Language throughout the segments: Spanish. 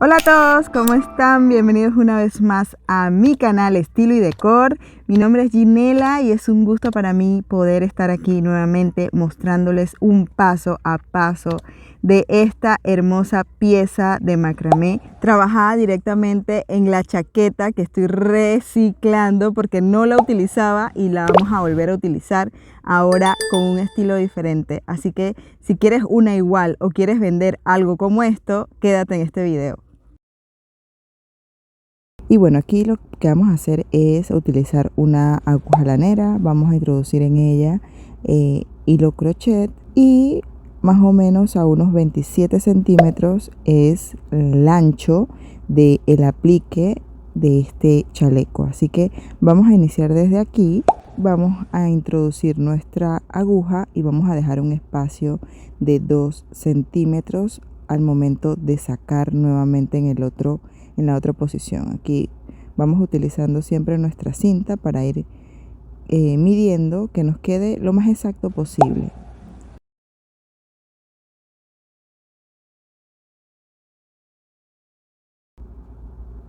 Hola a todos, ¿cómo están? Bienvenidos una vez más a mi canal Estilo y Decor. Mi nombre es Ginela y es un gusto para mí poder estar aquí nuevamente mostrándoles un paso a paso de esta hermosa pieza de macramé trabajada directamente en la chaqueta que estoy reciclando porque no la utilizaba y la vamos a volver a utilizar ahora con un estilo diferente. Así que si quieres una igual o quieres vender algo como esto, quédate en este video. Y bueno, aquí lo que vamos a hacer es utilizar una aguja lanera. Vamos a introducir en ella hilo crochet y más o menos a unos 27 centímetros es el ancho del aplique de este chaleco. Así que vamos a iniciar desde aquí. Vamos a introducir nuestra aguja y vamos a dejar un espacio de 2 centímetros al momento de sacar nuevamente en la otra posición. Aquí vamos utilizando siempre nuestra cinta para ir midiendo que nos quede lo más exacto posible.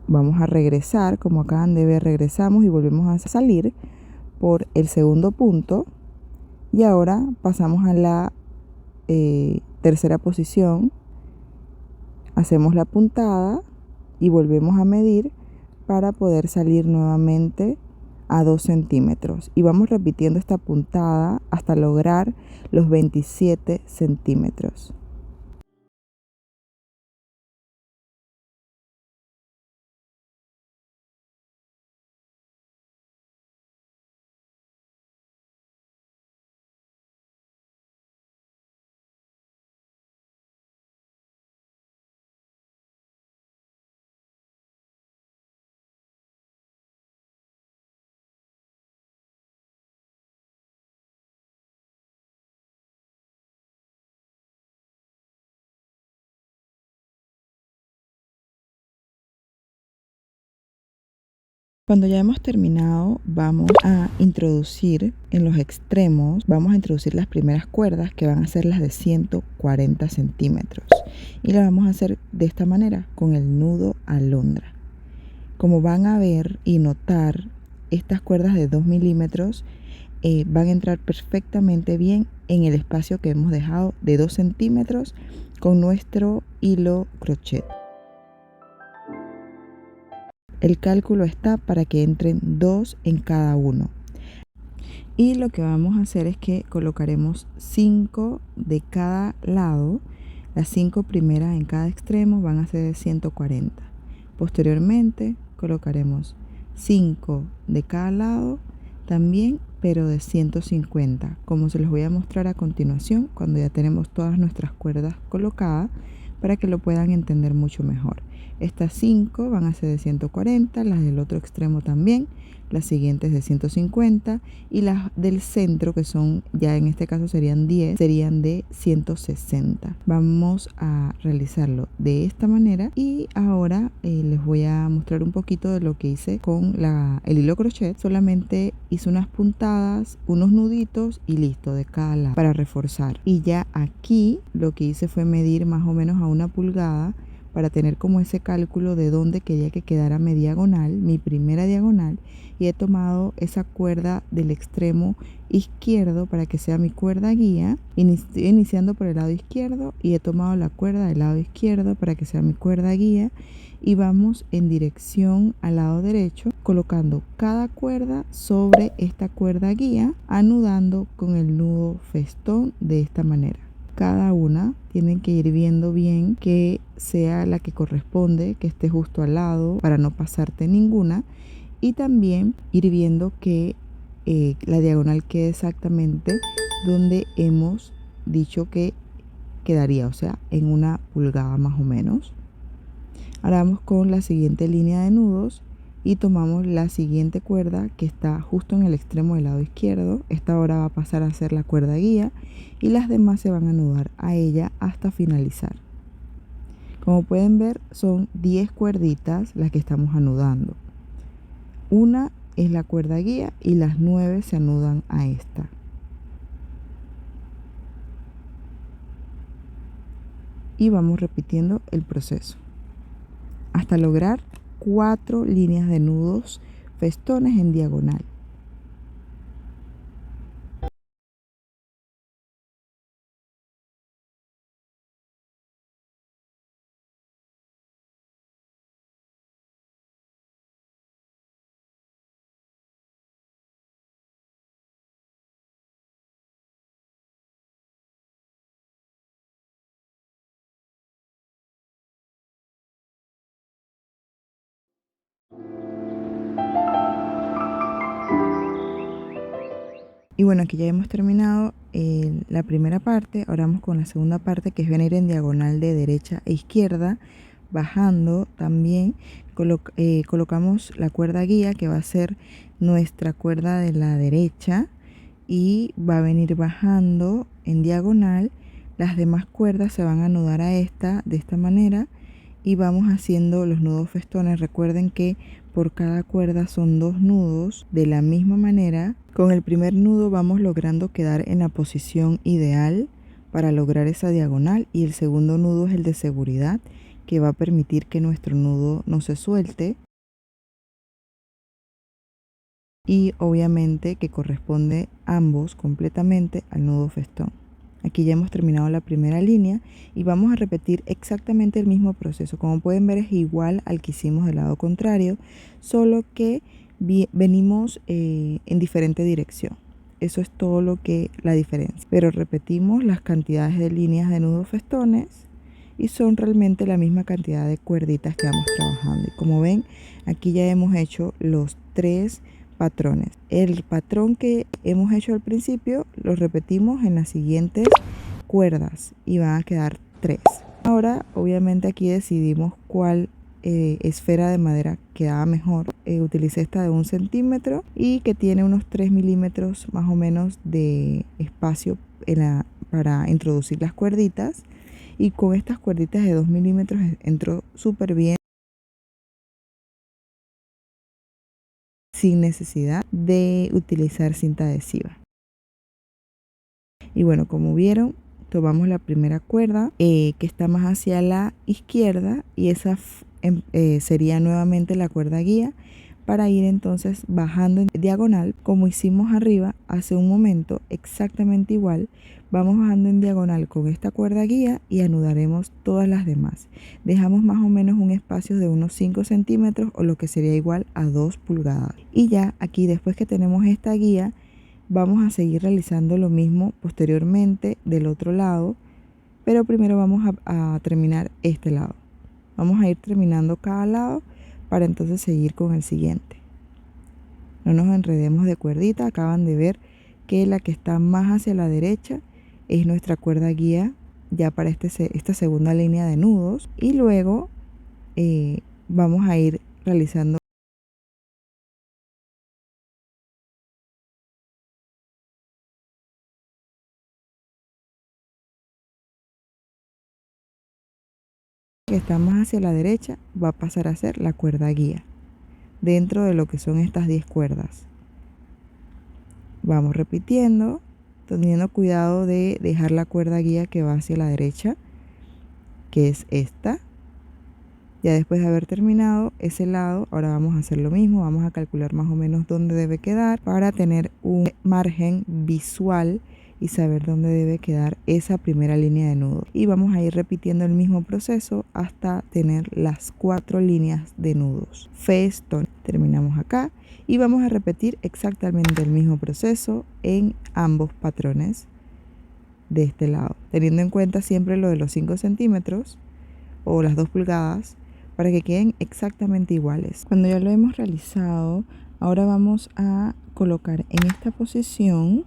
Vamos a regresar, como acaban de ver, regresamos y volvemos a salir por el segundo punto y ahora pasamos a la tercera posición, hacemos la puntada y volvemos a medir para poder salir nuevamente a 2 centímetros y vamos repitiendo esta puntada hasta lograr los 27 centímetros. Cuando ya hemos terminado, vamos a introducir en los extremos, vamos a introducir las primeras cuerdas que van a ser las de 140 centímetros. Y la vamos a hacer de esta manera, con el nudo alondra. Como van a ver y notar, estas cuerdas de 2 milímetros van a entrar perfectamente bien en el espacio que hemos dejado de 2 centímetros con nuestro hilo crochet. El cálculo está para que entren 2 en cada uno. Y lo que vamos a hacer es que colocaremos 5 de cada lado. Las 5 primeras en cada extremo van a ser de 140. Posteriormente colocaremos 5 de cada lado también, pero de 150, como se los voy a mostrar a continuación cuando ya tenemos todas nuestras cuerdas colocadas para que lo puedan entender mucho mejor. Estas 5 van a ser de 140, las del otro extremo también, las siguientes de 150 y las del centro, que son ya en este caso serían 10, serían de 160. Vamos a realizarlo de esta manera y ahora les voy a mostrar un poquito de lo que hice con el hilo crochet. Solamente hice unas puntadas, unos nuditos y listo de cada lado para reforzar. Y ya aquí lo que hice fue medir más o menos a 1 pulgada para tener como ese cálculo de dónde quería que quedara mi diagonal, mi primera diagonal, y he tomado esa cuerda del extremo izquierdo para que sea mi cuerda guía, iniciando por el lado izquierdo, y he tomado la cuerda del lado izquierdo para que sea mi cuerda guía y vamos en dirección al lado derecho colocando cada cuerda sobre esta cuerda guía, anudando con el nudo festón de esta manera. Cada una tienen que ir viendo bien que sea la que corresponde, que esté justo al lado para no pasarte ninguna, y también ir viendo que la diagonal quede exactamente donde hemos dicho que quedaría, o sea, en 1 pulgada más o menos. Ahora vamos con la siguiente línea de nudos y tomamos la siguiente cuerda que está justo en el extremo del lado izquierdo. Esta ahora va a pasar a ser la cuerda guía y las demás se van a anudar a ella hasta finalizar. Como pueden ver, son 10 cuerditas las que estamos anudando. Una es la cuerda guía y las 9 se anudan a esta. Y vamos repitiendo el proceso. hasta lograr 4 líneas de nudos festones en diagonal. Y bueno, aquí ya hemos terminado la primera parte. Ahora vamos con la segunda parte, que es venir en diagonal de derecha e izquierda, bajando también. Colocamos la cuerda guía, que va a ser nuestra cuerda de la derecha, y va a venir bajando en diagonal. Las demás cuerdas se van a anudar a esta de esta manera y vamos haciendo los nudos festones. Recuerden que por cada cuerda son 2 nudos de la misma manera. Con el primer nudo vamos logrando quedar en la posición ideal para lograr esa diagonal, y el segundo nudo es el de seguridad, que va a permitir que nuestro nudo no se suelte, y obviamente que corresponde ambos completamente al nudo festón. Aquí ya hemos terminado la primera línea y vamos a repetir exactamente el mismo proceso. Como pueden ver, es igual al que hicimos del lado contrario, solo que venimos en diferente dirección. Eso es todo lo que la diferencia. Pero repetimos las cantidades de líneas de nudos festones y son realmente la misma cantidad de cuerditas que vamos trabajando. Y como ven, aquí ya hemos hecho los 3 patrones. El patrón que hemos hecho al principio lo repetimos en las siguientes cuerdas y van a quedar 3. Ahora obviamente aquí decidimos cuál esfera de madera quedaba mejor. Utilicé esta de 1 centímetro y que tiene unos 3 milímetros más o menos de espacio para introducir las cuerditas, y con estas cuerditas de 2 milímetros entró súper bien, sin necesidad de utilizar cinta adhesiva. Y bueno, como vieron, tomamos la primera cuerda que está más hacia la izquierda, y esa sería nuevamente la cuerda guía, para ir entonces bajando en diagonal como hicimos arriba hace un momento, exactamente igual. Vamos bajando en diagonal con esta cuerda guía y anudaremos todas las demás. Dejamos más o menos un espacio de unos 5 centímetros, o lo que sería igual a 2 pulgadas. Y ya aquí, después que tenemos esta guía, vamos a seguir realizando lo mismo posteriormente del otro lado, pero primero vamos a terminar este lado. Vamos a ir terminando cada lado para entonces seguir con el siguiente. No nos enredemos de cuerdita. Acaban de ver que la que está más hacia la derecha es nuestra cuerda guía ya para esta segunda línea de nudos, y luego vamos a ir realizando que está más hacia la derecha, va a pasar a ser la cuerda guía dentro de lo que son estas 10 cuerdas. Vamos repitiendo, teniendo cuidado de dejar la cuerda guía que va hacia la derecha, que es esta. Ya después de haber terminado ese lado, ahora vamos a hacer lo mismo. Vamos a calcular más o menos dónde debe quedar para tener un margen visual y saber dónde debe quedar esa primera línea de nudos. Y vamos a ir repitiendo el mismo proceso hasta tener las 4 líneas de nudos festón. Terminamos acá y vamos a repetir exactamente el mismo proceso en ambos patrones de este lado, teniendo en cuenta siempre lo de los 5 centímetros o las 2 pulgadas para que queden exactamente iguales. Cuando ya lo hemos realizado, ahora vamos a colocar en esta posición.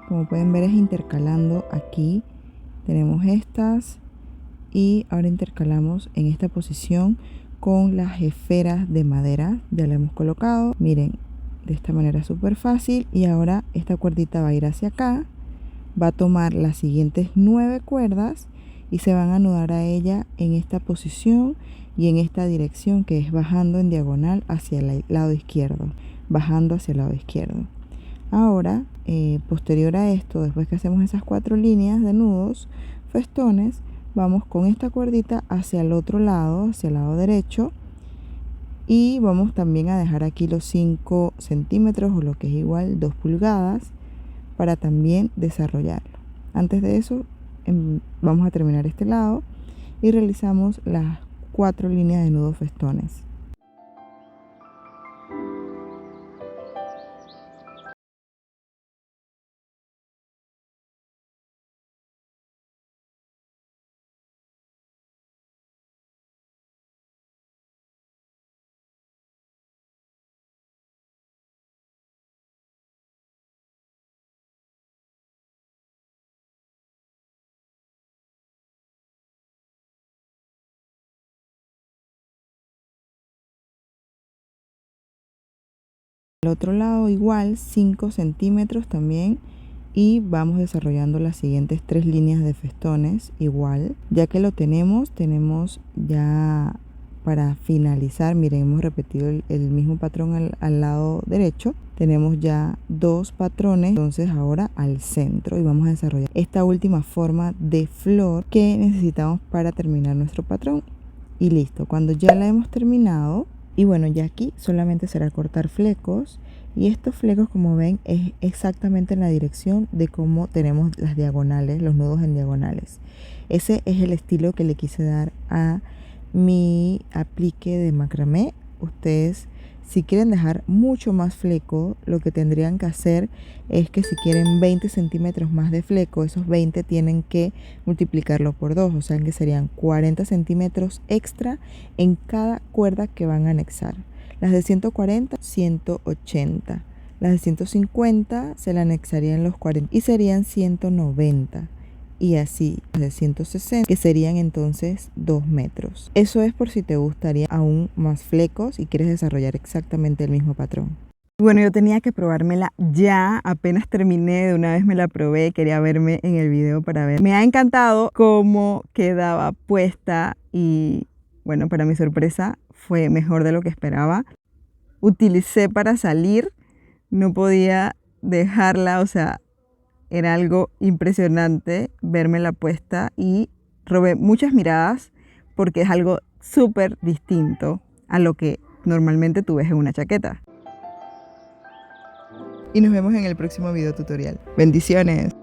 Como pueden ver, es intercalando. Aquí tenemos estas y ahora intercalamos en esta posición con las esferas de madera. Ya la hemos colocado, miren, de esta manera súper fácil. Y ahora esta cuerdita va a ir hacia acá, va a tomar las siguientes 9 cuerdas y se van a anudar a ella en esta posición y en esta dirección, que es bajando en diagonal hacia el lado izquierdo, bajando hacia el lado izquierdo. Ahora, posterior a esto, después que hacemos esas 4 líneas de nudos festones, vamos con esta cuerdita hacia el otro lado, hacia el lado derecho, y vamos también a dejar aquí los 5 centímetros o lo que es igual 2 pulgadas para también desarrollarlo. Antes de eso vamos a terminar este lado y realizamos las 4 líneas de nudos festones. Al otro lado igual 5 centímetros también, y vamos desarrollando las siguientes 3 líneas de festones igual. Ya que lo tenemos ya para finalizar, miren, hemos repetido el mismo patrón al lado derecho. Tenemos ya 2 patrones, entonces ahora al centro, y vamos a desarrollar esta última forma de flor que necesitamos para terminar nuestro patrón. Y listo, cuando ya la hemos terminado, y bueno, ya aquí solamente será cortar flecos, y estos flecos, como ven, es exactamente en la dirección de cómo tenemos las diagonales, los nudos en diagonales. Ese es el estilo que le quise dar a mi aplique de macramé. Ustedes, si quieren dejar mucho más fleco, lo que tendrían que hacer es que si quieren 20 centímetros más de fleco, esos 20 tienen que multiplicarlo por 2, o sea que serían 40 centímetros extra en cada cuerda que van a anexar. Las de 140, 180. Las de 150 se la anexarían los 40 y serían 190. Y así las de 160, que serían entonces 2 metros. Eso es por si te gustaría aún más flecos y quieres desarrollar exactamente el mismo patrón. Bueno, yo tenía que probármela ya, apenas terminé, de una vez me la probé, quería verme en el video para ver. Me ha encantado cómo quedaba puesta y bueno, para mi sorpresa fue mejor de lo que esperaba. Utilicé para salir, no podía dejarla, o sea, era algo impresionante verme la puesta y robé muchas miradas porque es algo súper distinto a lo que normalmente tú ves en una chaqueta. Y nos vemos en el próximo video tutorial. Bendiciones.